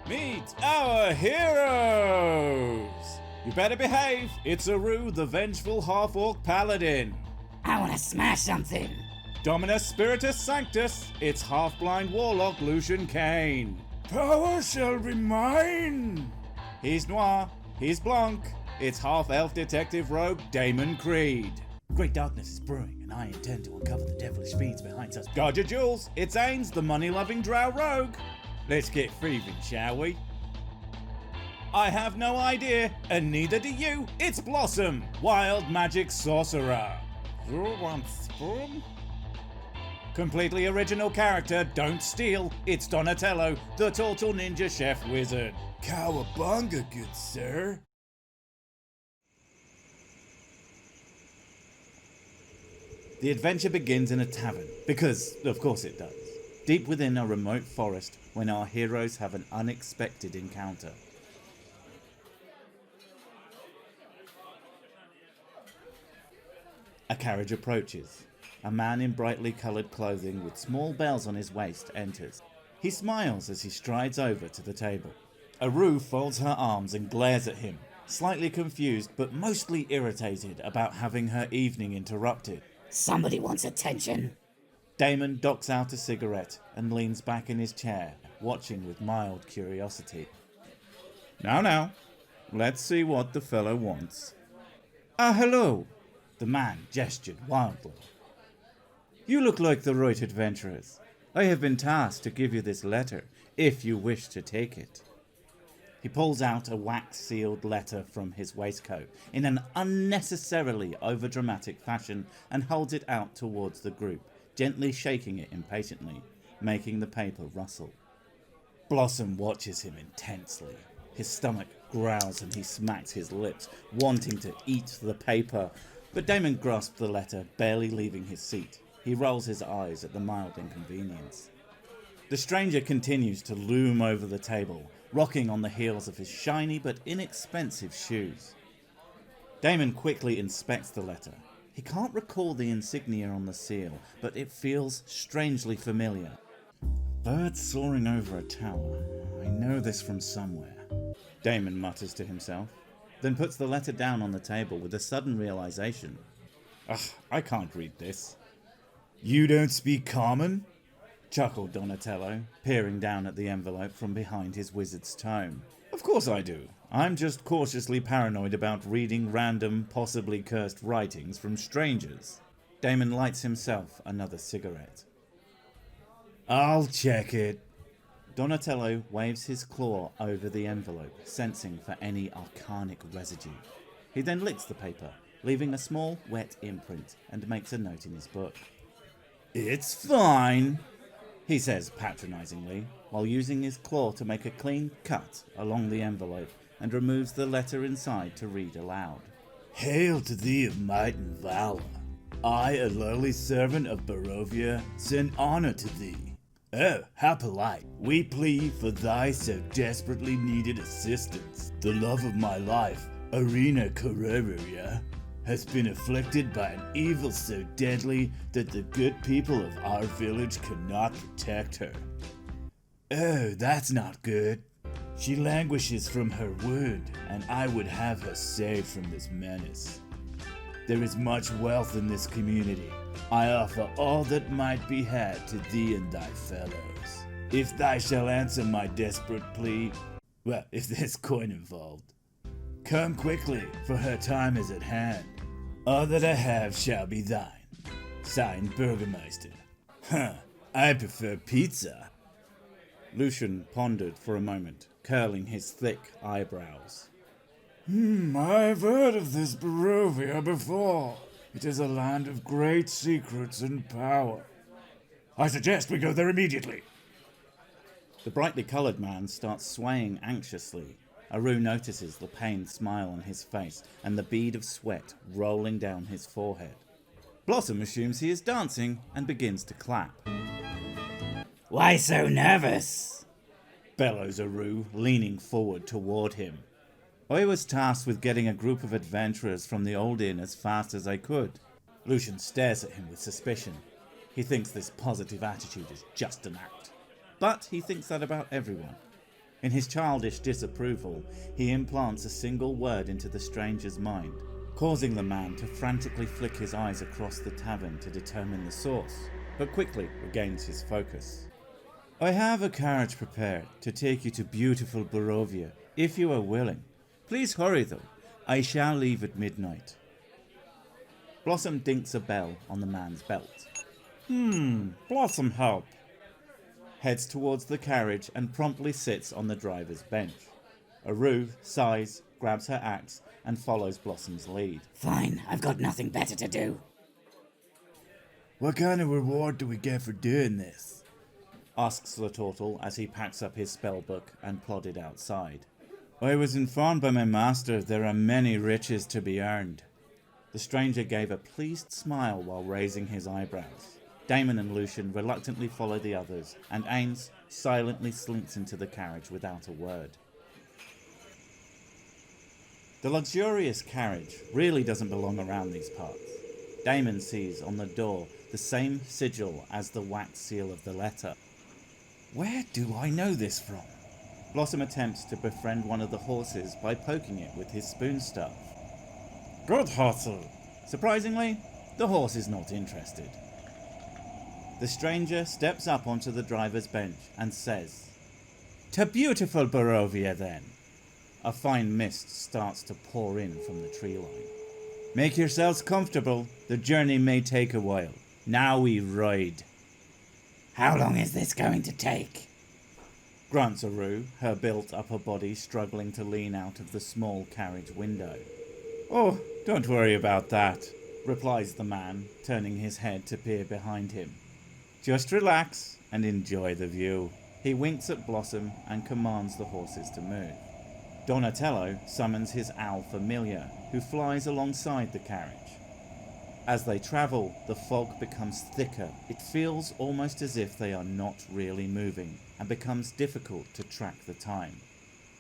Meet our heroes! You better behave, it's Aru, the vengeful half-orc paladin. I wanna smash something. Dominus Spiritus Sanctus, it's half-blind warlock Lucian Kane. Power shall be mine! He's Noir, he's Blanc, it's half-elf detective rogue Damon Creed. Great darkness is brewing, and I intend to uncover the devilish fiends behind us. Guard your jewels, it's Ains, the money-loving drow rogue. Let's get thieving, shall we? I have no idea, and neither do you. It's Blossom, wild magic sorcerer. You want spoon? Completely original character, don't steal. It's Donatello, the Turtle Ninja Chef Wizard. Cowabunga, good sir. The adventure begins in a tavern, because of course it does. Deep within a remote forest, when our heroes have an unexpected encounter. A carriage approaches. A man in brightly coloured clothing with small bells on his waist enters. He smiles as he strides over to the table. Aru folds her arms and glares at him, slightly confused but mostly irritated about having her evening interrupted. Somebody wants attention. Damon docks out a cigarette and leans back in his chair, watching with mild curiosity. Now, let's see what the fellow wants. Hello, the man gestured wildly. You look like the right adventurers. I have been tasked to give you this letter, if you wish to take it. He pulls out a wax-sealed letter from his waistcoat in an unnecessarily overdramatic fashion and holds it out towards the group, gently shaking it impatiently, making the paper rustle. Blossom watches him intensely. His stomach growls and he smacks his lips, wanting to eat the paper, but Damon grasps the letter, barely leaving his seat. He rolls his eyes at the mild inconvenience. The stranger continues to loom over the table, rocking on the heels of his shiny but inexpensive shoes. Damon quickly inspects the letter. He can't recall the insignia on the seal, but it feels strangely familiar. Birds soaring over a tower. I know this from somewhere. Damon mutters to himself, then puts the letter down on the table with a sudden realization. I can't read this. You don't speak common? Chuckled Donatello, peering down at the envelope from behind his wizard's tome. Of course I do. I'm just cautiously paranoid about reading random, possibly cursed writings from strangers. Damon lights himself another cigarette. I'll check it. Donatello waves his claw over the envelope, sensing for any arcanic residue. He then licks the paper, leaving a small, wet imprint, and makes a note in his book. It's fine, he says patronizingly, while using his claw to make a clean cut along the envelope and removes the letter inside to read aloud. Hail to thee of might and valor. I, a lowly servant of Barovia, send honor to thee. Oh, how polite. We plead for thy so desperately needed assistance. The love of my life, Arena Cororia, has been afflicted by an evil so deadly that the good people of our village cannot protect her. Oh, that's not good. She languishes from her wound, and I would have her saved from this menace. There is much wealth in this community. I offer all that might be had to thee and thy fellows. If thou shalt answer my desperate plea, well, if there's coin involved, come quickly, for her time is at hand. All that I have shall be thine. Signed, Burgermeister. I prefer pizza. Lucian pondered for a moment, curling his thick eyebrows. I've heard of this Barovia before. It is a land of great secrets and power. I suggest we go there immediately. The brightly coloured man starts swaying anxiously. Aru notices the pained smile on his face and the bead of sweat rolling down his forehead. Blossom assumes he is dancing and begins to clap. Why so nervous? Bellows Aru, leaning forward toward him. I was tasked with getting a group of adventurers from the old inn as fast as I could. Lucian stares at him with suspicion. He thinks this positive attitude is just an act. But he thinks that about everyone. In his childish disapproval, he implants a single word into the stranger's mind, causing the man to frantically flick his eyes across the tavern to determine the source, but quickly regains his focus. I have a carriage prepared to take you to beautiful Barovia, if you are willing. Please hurry though, I shall leave at midnight. Blossom dinks a bell on the man's belt. Blossom help. Heads towards the carriage and promptly sits on the driver's bench. Aru sighs, grabs her axe, and follows Blossom's lead. Fine, I've got nothing better to do. What kind of reward do we get for doing this? Asks the turtle as he packs up his spellbook and plodded outside. I was informed by my master there are many riches to be earned. The stranger gave a pleased smile while raising his eyebrows. Damon and Lucian reluctantly follow the others, and Ains silently slinks into the carriage without a word. The luxurious carriage really doesn't belong around these parts. Damon sees on the door the same sigil as the wax seal of the letter. Where do I know this from? Blossom attempts to befriend one of the horses by poking it with his spoon staff. Good horse. Surprisingly, the horse is not interested. The stranger steps up onto the driver's bench and says, "To beautiful Barovia then." A fine mist starts to pour in from the tree line. Make yourselves comfortable, the journey may take a while. Now we ride. How long is this going to take? Grunts Aru, her built upper body struggling to lean out of the small carriage window. Oh, don't worry about that, replies the man, turning his head to peer behind him. Just relax and enjoy the view. He winks at Blossom and commands the horses to move. Donatello summons his owl familiar, who flies alongside the carriage. As they travel, the fog becomes thicker. It feels almost as if they are not really moving, and becomes difficult to track the time.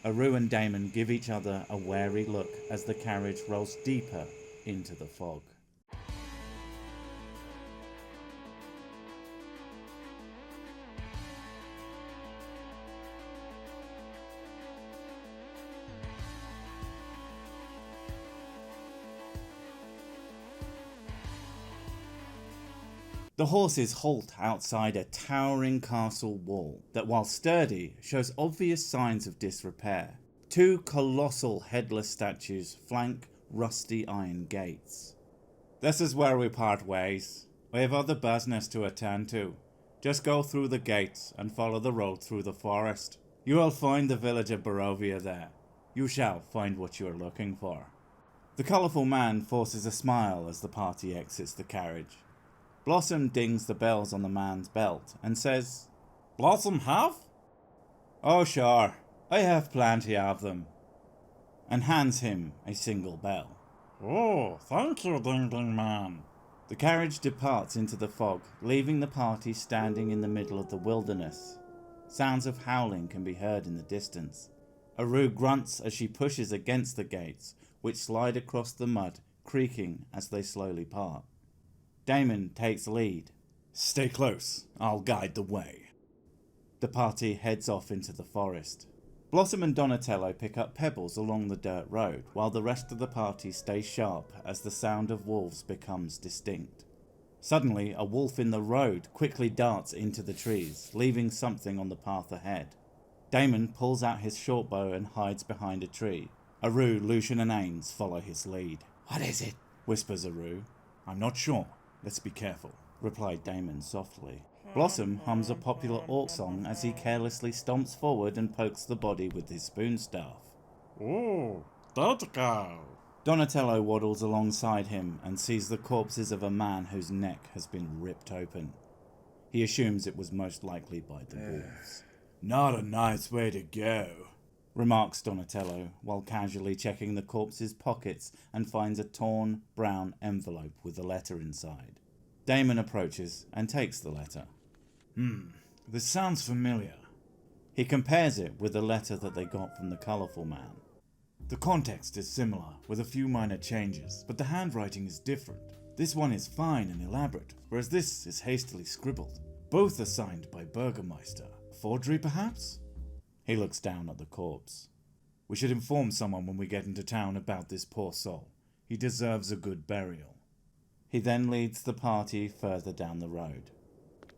Aru and Damon give each other a wary look as the carriage rolls deeper into the fog. The horses halt outside a towering castle wall that, while sturdy, shows obvious signs of disrepair. Two colossal headless statues flank rusty iron gates. This is where we part ways. We have other business to attend to. Just go through the gates and follow the road through the forest. You will find the village of Barovia there. You shall find what you are looking for. The colourful man forces a smile as the party exits the carriage. Blossom dings the bells on the man's belt and says, "Blossom have?" "Oh sure, I have plenty of them," and hands him a single bell. Oh, thank you, Ding Ding Man. The carriage departs into the fog, leaving the party standing in the middle of the wilderness. Sounds of howling can be heard in the distance. Aru grunts as she pushes against the gates, which slide across the mud, creaking as they slowly part. Damon takes lead. Stay close, I'll guide the way. The party heads off into the forest. Blossom and Donatello pick up pebbles along the dirt road, while the rest of the party stays sharp as the sound of wolves becomes distinct. Suddenly, a wolf in the road quickly darts into the trees, leaving something on the path ahead. Damon pulls out his shortbow and hides behind a tree. Aru, Lucian and Ains follow his lead. What is it? Whispers Aru. I'm not sure. Let's be careful, replied Damon softly. Blossom hums a popular orc song as he carelessly stomps forward and pokes the body with his spoon staff. Oh, that guy. Donatello waddles alongside him and sees the corpses of a man whose neck has been ripped open. He assumes it was most likely by the wolves. Not a nice way to go, remarks Donatello, while casually checking the corpse's pockets and finds a torn, brown envelope with a letter inside. Damon approaches and takes the letter. This sounds familiar. He compares it with the letter that they got from the colourful man. The context is similar, with a few minor changes, but the handwriting is different. This one is fine and elaborate, whereas this is hastily scribbled. Both are signed by Burgermeister. Forgery, perhaps? He looks down at the corpse. We should inform someone when we get into town about this poor soul. He deserves a good burial. He then leads the party further down the road.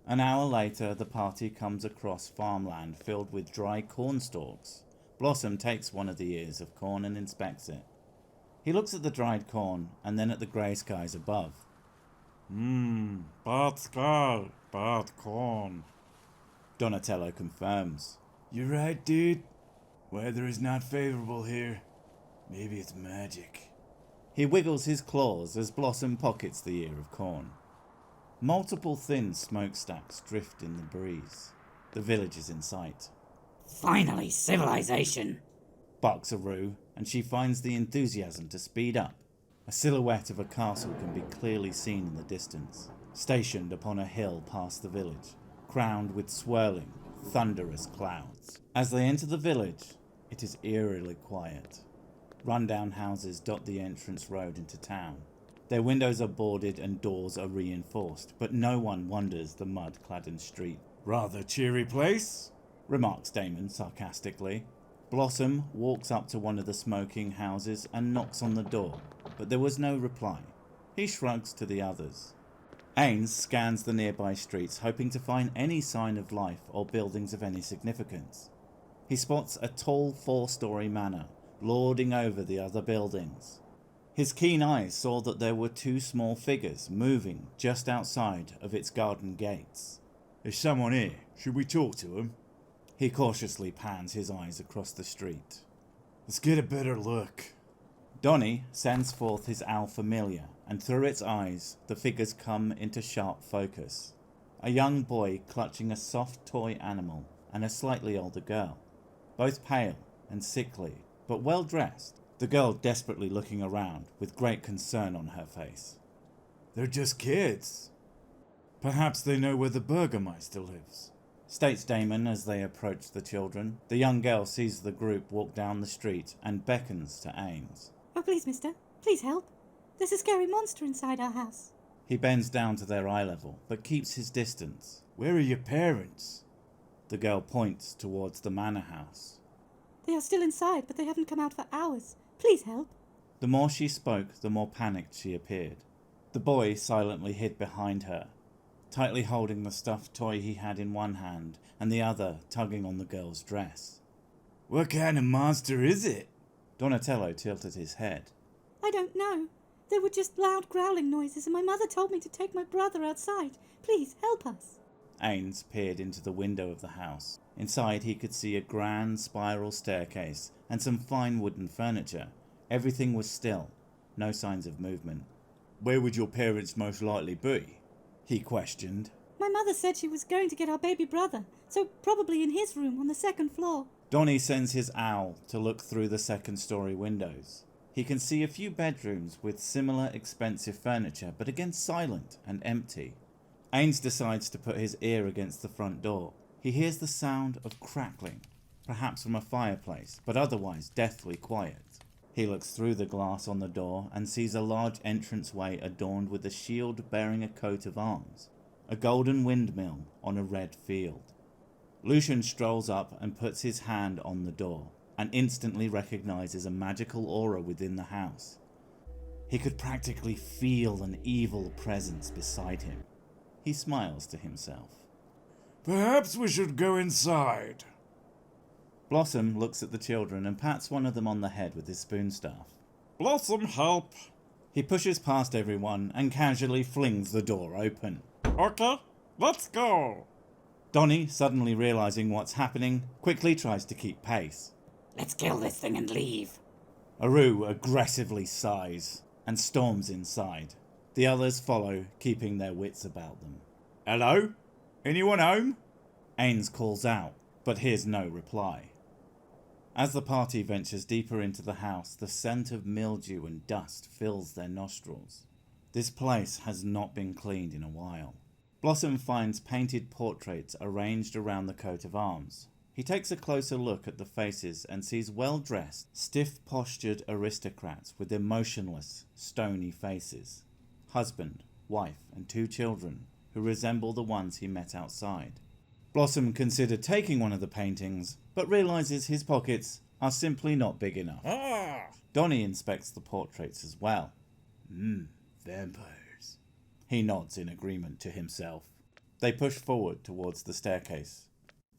An hour later, the party comes across farmland filled with dry corn stalks. Blossom takes one of the ears of corn and inspects it. He looks at the dried corn and then at the grey skies above. Bad sky, bad corn. Donatello confirms. You're right, dude. Weather is not favorable here. Maybe it's magic. He wiggles his claws as Blossom pockets the ear of corn. Multiple thin smokestacks drift in the breeze. The village is in sight. Finally, civilization. Barks a Roo, and she finds the enthusiasm to speed up. A silhouette of a castle can be clearly seen in the distance, stationed upon a hill past the village, crowned with swirling, thunderous clouds. As they enter the village, it is eerily quiet. Rundown houses dot the entrance road into town. Their windows are boarded and doors are reinforced, but no one wanders the mud-cladded street. Rather cheery place, Remarks Damon sarcastically. Blossom walks up to one of the smoking houses and knocks on the door, but there was no reply. He shrugs to the others. Ains scans the nearby streets, hoping to find any sign of life or buildings of any significance. He spots a tall 4-story manor, lording over the other buildings. His keen eyes saw that there were 2 small figures moving just outside of its garden gates. There's someone here. Should we talk to him? He cautiously pans his eyes across the street. Let's get a better look. Donny sends forth his owl familiar, and through its eyes the figures come into sharp focus. A young boy clutching a soft toy animal and a slightly older girl, both pale and sickly, but well dressed, the girl desperately looking around with great concern on her face. They're just kids. Perhaps they know where the Burgermeister lives, states Damon as they approach the children. The young girl sees the group walk down the street and beckons to Ains. Oh, please, mister. Please help. There's a scary monster inside our house. He bends down to their eye level, but keeps his distance. Where are your parents? The girl points towards the manor house. They are still inside, but they haven't come out for hours. Please help. The more she spoke, the more panicked she appeared. The boy silently hid behind her, tightly holding the stuffed toy he had in one hand and the other tugging on the girl's dress. What kind of monster is it? Donatello tilted his head. I don't know. There were just loud growling noises and my mother told me to take my brother outside. Please help us. Ains peered into the window of the house. Inside he could see a grand spiral staircase and some fine wooden furniture. Everything was still, no signs of movement. Where would your parents most likely be? He questioned. My mother said she was going to get our baby brother, so probably in his room on the 2nd floor. Donny sends his owl to look through the 2nd-story windows. He can see a few bedrooms with similar expensive furniture, but again silent and empty. Ains decides to put his ear against the front door. He hears the sound of crackling, perhaps from a fireplace, but otherwise deathly quiet. He looks through the glass on the door and sees a large entranceway adorned with a shield bearing a coat of arms, a golden windmill on a red field. Lucian strolls up and puts his hand on the door, and instantly recognizes a magical aura within the house. He could practically feel an evil presence beside him. He smiles to himself. Perhaps we should go inside. Blossom looks at the children and pats one of them on the head with his spoon staff. Blossom, help. He pushes past everyone and casually flings the door open. Okay, let's go. Donny, suddenly realizing what's happening, quickly tries to keep pace. Let's kill this thing and leave. Aru aggressively sighs and storms inside. The others follow, keeping their wits about them. Hello? Anyone home? Ains calls out, but hears no reply. As the party ventures deeper into the house, the scent of mildew and dust fills their nostrils. This place has not been cleaned in a while. Blossom finds painted portraits arranged around the coat of arms. He takes a closer look at the faces and sees well-dressed, stiff-postured aristocrats with emotionless, stony faces. Husband, wife, and 2 children, who resemble the ones he met outside. Blossom considered taking one of the paintings, but realizes his pockets are simply not big enough. Ah! Donny inspects the portraits as well. Vampires. He nods in agreement to himself. They push forward towards the staircase.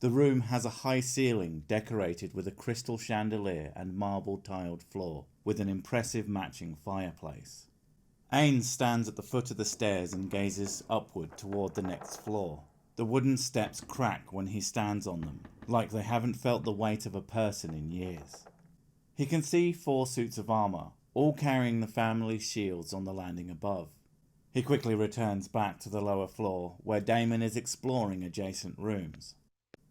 The room has a high ceiling decorated with a crystal chandelier and marble tiled floor, with an impressive matching fireplace. Ains stands at the foot of the stairs and gazes upward toward the next floor. The wooden steps crack when he stands on them, like they haven't felt the weight of a person in years. He can see 4 suits of armour, all carrying the family shields on the landing above. He quickly returns back to the lower floor, where Damon is exploring adjacent rooms.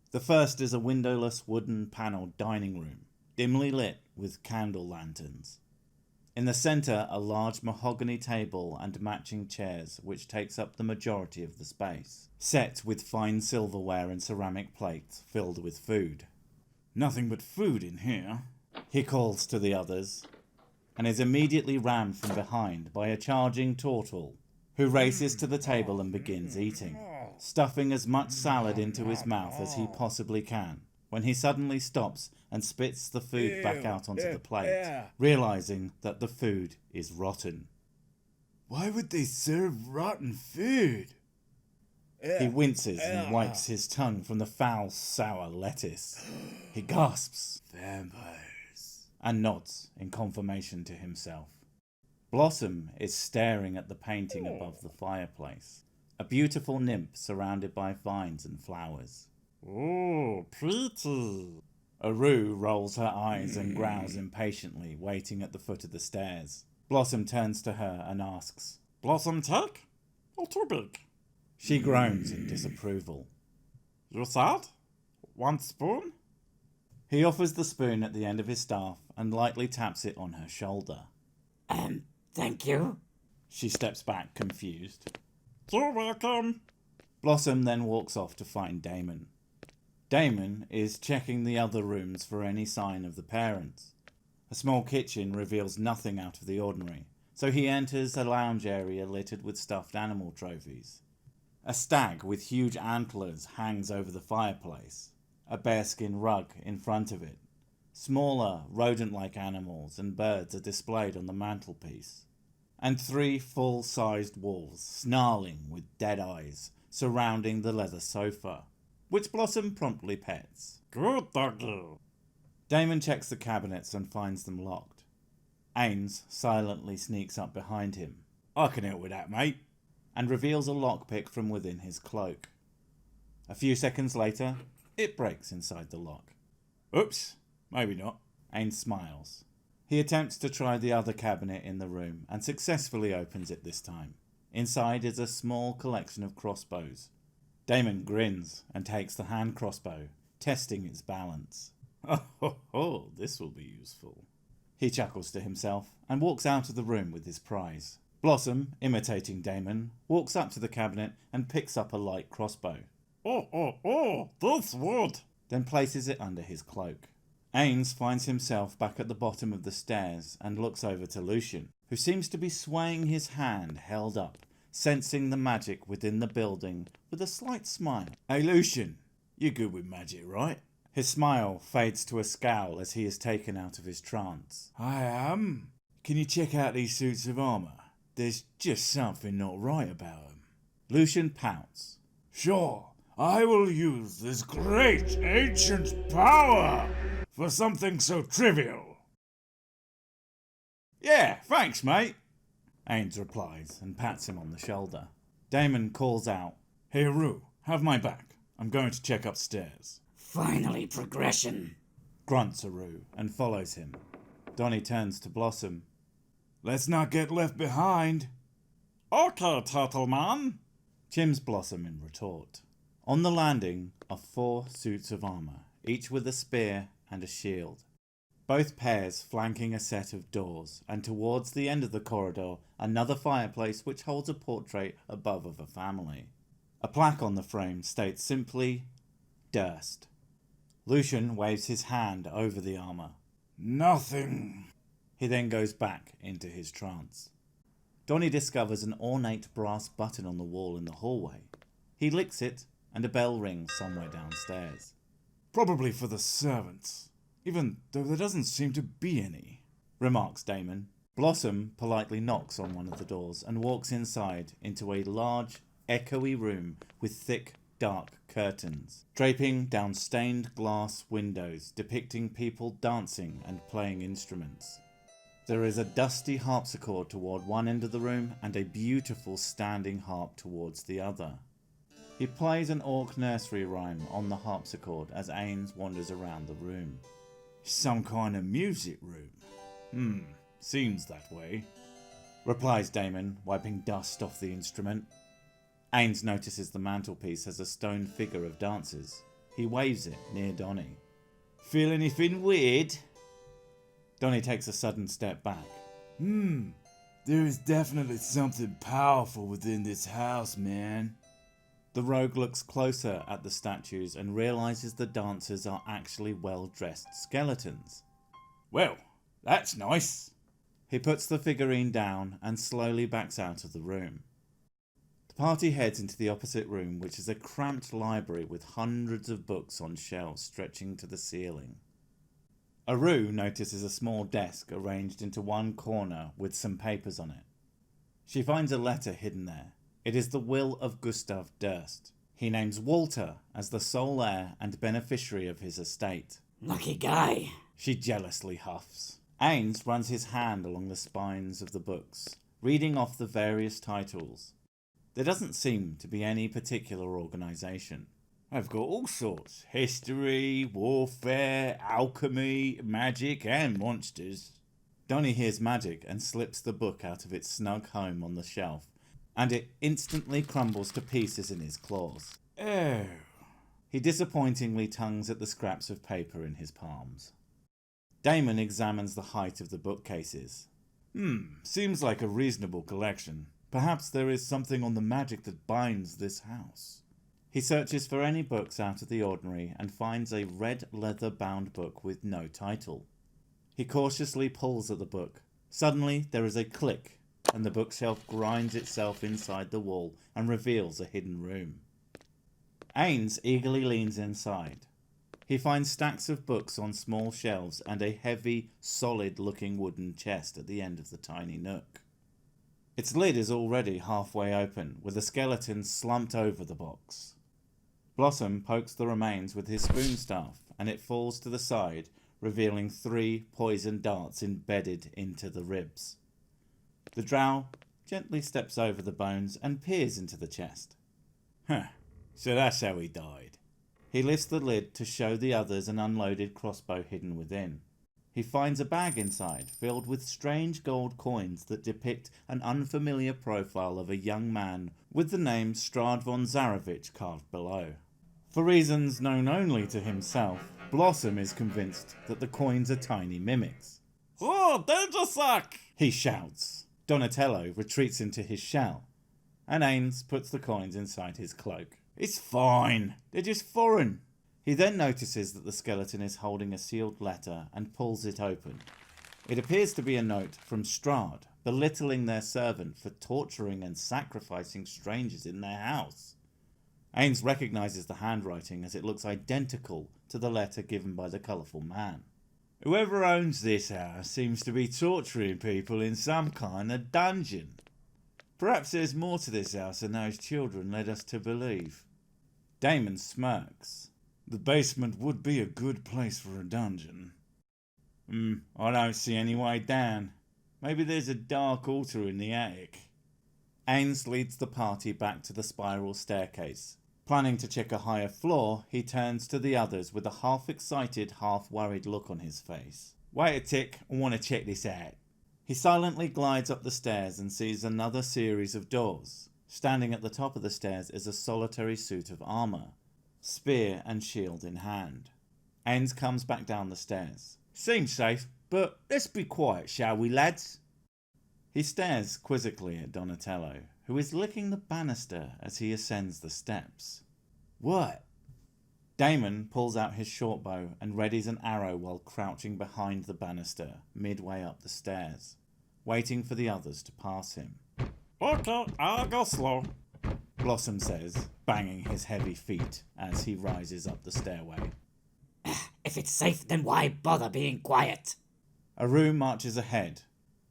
The first is a windowless wooden panelled dining room, dimly lit with candle lanterns. In the centre, a large mahogany table and matching chairs, which takes up the majority of the space, set with fine silverware and ceramic plates filled with food. Nothing but food in here. He calls to the others, and is immediately rammed from behind by a charging Tortle, who races to the table and begins eating, stuffing as much salad into his mouth as he possibly can, when he suddenly stops and spits the food back out onto the plate, realizing that the food is rotten. Why would they serve rotten food? He winces and wipes his tongue from the foul, sour lettuce. He gasps Vampires. and nods in confirmation to himself. Blossom is staring at the painting above the fireplace, a beautiful nymph surrounded by vines and flowers. Ooh, pretty. Aru rolls her eyes and growls impatiently, waiting at the foot of the stairs. Blossom turns to her and asks, Blossom take? Or too big? She groans in disapproval. You sad? 1 spoon? He offers the spoon at the end of his staff and lightly taps it on her shoulder. Thank you. She steps back, confused. You're welcome. Blossom then walks off to find Damon. Damon is checking the other rooms for any sign of the parents. A small kitchen reveals nothing out of the ordinary, so he enters a lounge area littered with stuffed animal trophies. A stag with huge antlers hangs over the fireplace, a bearskin rug in front of it. Smaller, rodent-like animals and birds are displayed on the mantelpiece, and 3 full-sized wolves, snarling with dead eyes, surrounding the leather sofa, which Blossom promptly pets. Good doggy. Damon checks the cabinets and finds them locked. Ains silently sneaks up behind him. I can help with that, mate. And reveals a lockpick from within his cloak. A few seconds later, it breaks inside the lock. Oops, maybe not. Ains smiles. He attempts to try the other cabinet in the room and successfully opens it this time. Inside is a small collection of crossbows. Damon grins and takes the hand crossbow, testing its balance. Oh, this will be useful. He chuckles to himself and walks out of the room with his prize. Blossom, imitating Damon, walks up to the cabinet and picks up a light crossbow, Oh, this wood. then places it under his cloak. Ains finds himself back at the bottom of the stairs and looks over to Lucian, who seems to be swaying his hand held up, sensing the magic within the building with a slight smile. Hey, Lucian, you're good with magic, right? His smile fades to a scowl as he is taken out of his trance. I am. Can you check out these suits of armour? There's just something not right about them. Lucian pouts. Sure, I will use this great ancient power for something so trivial. Yeah, thanks, mate. Ains replies and pats him on the shoulder. Damon calls out, Hey, Rue, have my back. I'm going to check upstairs. Finally, progression. grunts Aru and follows him. Donny turns to Blossom. Let's not get left behind. Okay, Turtle Man. Chims Blossom in retort. On the landing are 4 suits of armour, each with a spear and a shield. Both pairs flanking a set of doors, and towards the end of the corridor, another fireplace which holds a portrait above of a family. A plaque on the frame states simply, Durst. Lucian waves his hand over the armour. Nothing. He then goes back into his trance. Donny discovers an ornate brass button on the wall in the hallway. He licks it and a bell rings somewhere downstairs. Probably for the servants, even though there doesn't seem to be any, remarks Damon. Blossom politely knocks on one of the doors and walks inside into a large, echoey room with thick, dark curtains, draping down stained glass windows depicting people dancing and playing instruments. There is a dusty harpsichord toward one end of the room and a beautiful standing harp towards the other. He plays an orc nursery rhyme on the harpsichord as Ains wanders around the room. Some kind of music room. Seems that way, replies Damon, wiping dust off the instrument. Ains notices the mantelpiece has a stone figure of dancers. He waves it near Donny. Feel anything weird? Donny takes a sudden step back. There is definitely something powerful within this house, man. The rogue looks closer at the statues and realises the dancers are actually well-dressed skeletons. Well, that's nice. He puts the figurine down and slowly backs out of the room. The party heads into the opposite room, which is a cramped library with hundreds of books on shelves stretching to the ceiling. Aru notices a small desk arranged into one corner with some papers on it. She finds a letter hidden there. It is the will of Gustav Durst. He names Walter as the sole heir and beneficiary of his estate. Lucky guy. She jealously huffs. Ains runs his hand along the spines of the books, reading off the various titles. There doesn't seem to be any particular organisation. I've got all sorts. History, warfare, alchemy, magic and monsters. Donny hears magic and slips the book out of its snug home on the shelf, and it instantly crumbles to pieces in his claws. Oh. He disappointingly tongues at the scraps of paper in his palms. Damon examines the height of the bookcases. Seems like a reasonable collection. Perhaps there is something on the magic that binds this house. He searches for any books out of the ordinary and finds a red leather-bound book with no title. He cautiously pulls at the book. Suddenly, there is a click, and the bookshelf grinds itself inside the wall and reveals a hidden room. Ains eagerly leans inside. He finds stacks of books on small shelves and a heavy, solid-looking wooden chest at the end of the tiny nook. Its lid is already halfway open, with a skeleton slumped over the box. Blossom pokes the remains with his spoon staff, and it falls to the side, revealing 3 poisoned darts embedded into the ribs. The drow gently steps over the bones and peers into the chest. So that's how he died. He lifts the lid to show the others an unloaded crossbow hidden within. He finds a bag inside, filled with strange gold coins that depict an unfamiliar profile of a young man with the name Strahd von Zarevich carved below. For reasons known only to himself, Blossom is convinced that the coins are tiny mimics. Oh, danger sack! He shouts. Donatello retreats into his shell, and Ains puts the coins inside his cloak. It's fine. They're just foreign. He then notices that the skeleton is holding a sealed letter and pulls it open. It appears to be a note from Strahd, belittling their servant for torturing and sacrificing strangers in their house. Ains recognises the handwriting as it looks identical to the letter given by the colourful man. Whoever owns this house seems to be torturing people in some kind of dungeon. Perhaps there's more to this house than those children led us to believe. Damon smirks. The basement would be a good place for a dungeon. I don't see any way down. Maybe there's a dark altar in the attic. Ains leads the party back to the spiral staircase. Planning to check a higher floor, he turns to the others with a half-excited, half-worried look on his face. Wait a tick, I want to check this out. He silently glides up the stairs and sees another series of doors. Standing at the top of the stairs is a solitary suit of armour, spear and shield in hand. Ains comes back down the stairs. Seems safe, but let's be quiet, shall we, lads? He stares quizzically at Donatello, who is licking the banister as he ascends the steps. What? Damon pulls out his shortbow and readies an arrow while crouching behind the banister, midway up the stairs, waiting for the others to pass him. Okay, I'll go slow. Blossom says, banging his heavy feet as he rises up the stairway. If it's safe, then why bother being quiet? Aru marches ahead,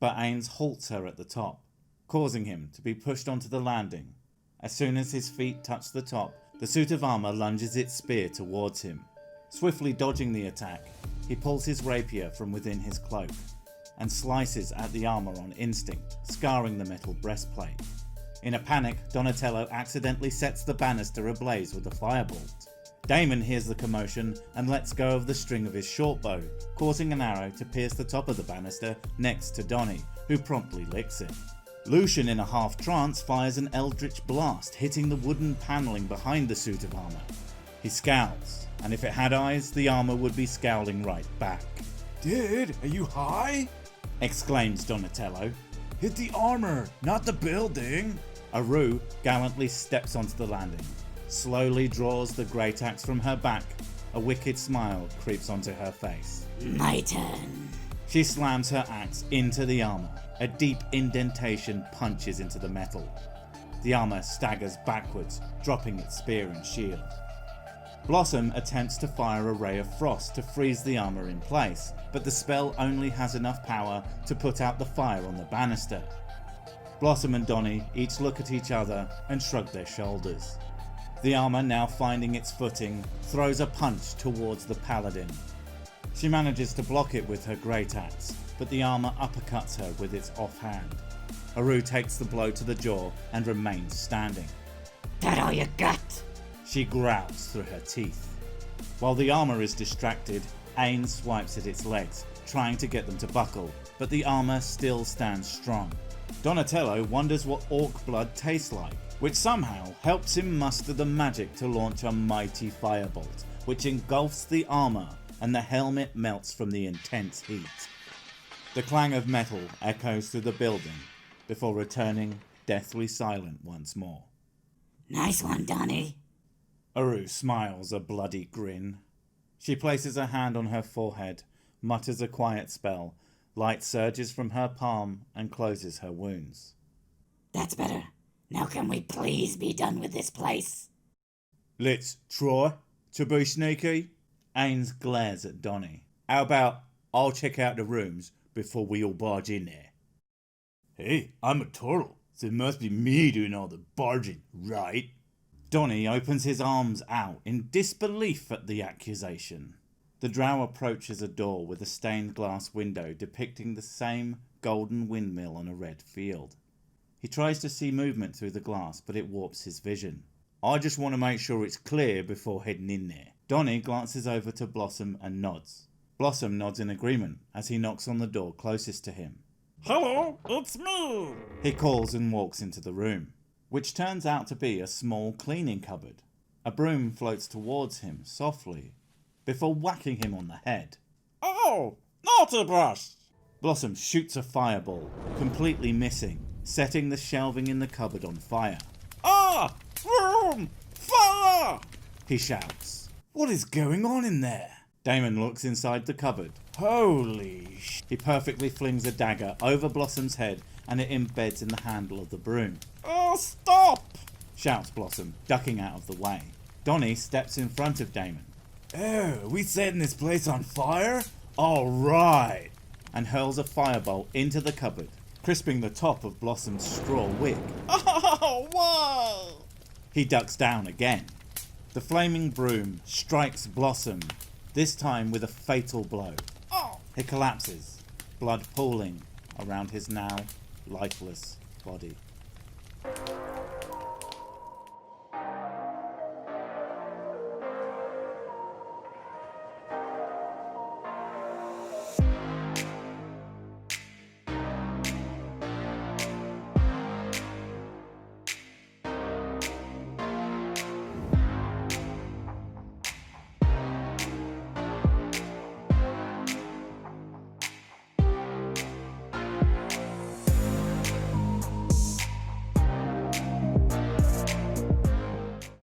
but Ains halts her at the top, causing him to be pushed onto the landing. As soon as his feet touch the top, the suit of armour lunges its spear towards him. Swiftly dodging the attack, he pulls his rapier from within his cloak and slices at the armour on instinct, scarring the metal breastplate. In a panic, Donatello accidentally sets the banister ablaze with a firebolt. Damon hears the commotion and lets go of the string of his short bow, causing an arrow to pierce the top of the banister next to Donny, who promptly licks it. Lucian, in a half trance, fires an eldritch blast, hitting the wooden panelling behind the suit of armour. He scowls, and if it had eyes, the armour would be scowling right back. Dude, are you high? Exclaims Donatello. Hit the armor, not the building. Aru gallantly steps onto the landing, slowly draws the great axe from her back. A wicked smile creeps onto her face. My turn. She slams her axe into the armour. A deep indentation punches into the metal. The armour staggers backwards, dropping its spear and shield. Blossom attempts to fire a ray of frost to freeze the armour in place, but the spell only has enough power to put out the fire on the banister. Blossom and Donny each look at each other and shrug their shoulders. The armour, now finding its footing, throws a punch towards the paladin. She manages to block it with her great axe, but the armour uppercuts her with its offhand. Aru takes the blow to the jaw and remains standing. That all you got? She growls through her teeth. While the armour is distracted, Ain swipes at its legs, trying to get them to buckle, but the armour still stands strong. Donatello wonders what orc blood tastes like, which somehow helps him muster the magic to launch a mighty firebolt, which engulfs the armour and the helmet melts from the intense heat. The clang of metal echoes through the building before returning deathly silent once more. Nice one, Donny. Aru smiles a bloody grin. She places a hand on her forehead, mutters a quiet spell, light surges from her palm and closes her wounds. That's better. Now can we please be done with this place? Let's try to be sneaky. Ains glares at Donny. How about I'll check out the rooms before we all barge in there? Hey, I'm a turtle, so it must be me doing all the barging, right? Donny opens his arms out in disbelief at the accusation. The drow approaches a door with a stained glass window depicting the same golden windmill on a red field. He tries to see movement through the glass, but it warps his vision. I just want to make sure it's clear before heading in there. Donny glances over to Blossom and nods. Blossom nods in agreement as he knocks on the door closest to him. Hello, it's me. He calls and walks into the room, which turns out to be a small cleaning cupboard. A broom floats towards him softly, before whacking him on the head. Oh, naughty brush. Blossom shoots a fireball, completely missing, setting the shelving in the cupboard on fire. Ah, Broom, fire! He shouts. What is going on in there? Damon looks inside the cupboard. Holy sh... He perfectly flings a dagger over Blossom's head and it embeds in the handle of the broom. Oh, stop! Shouts Blossom, ducking out of the way. Donny steps in front of Damon. Oh, we setting this place on fire? Alright! And hurls a firebolt into the cupboard, crisping the top of Blossom's straw wig. Oh, why? He ducks down again. The flaming broom strikes Blossom, this time with a fatal blow. Oh, He collapses, blood pooling around his now lifeless body.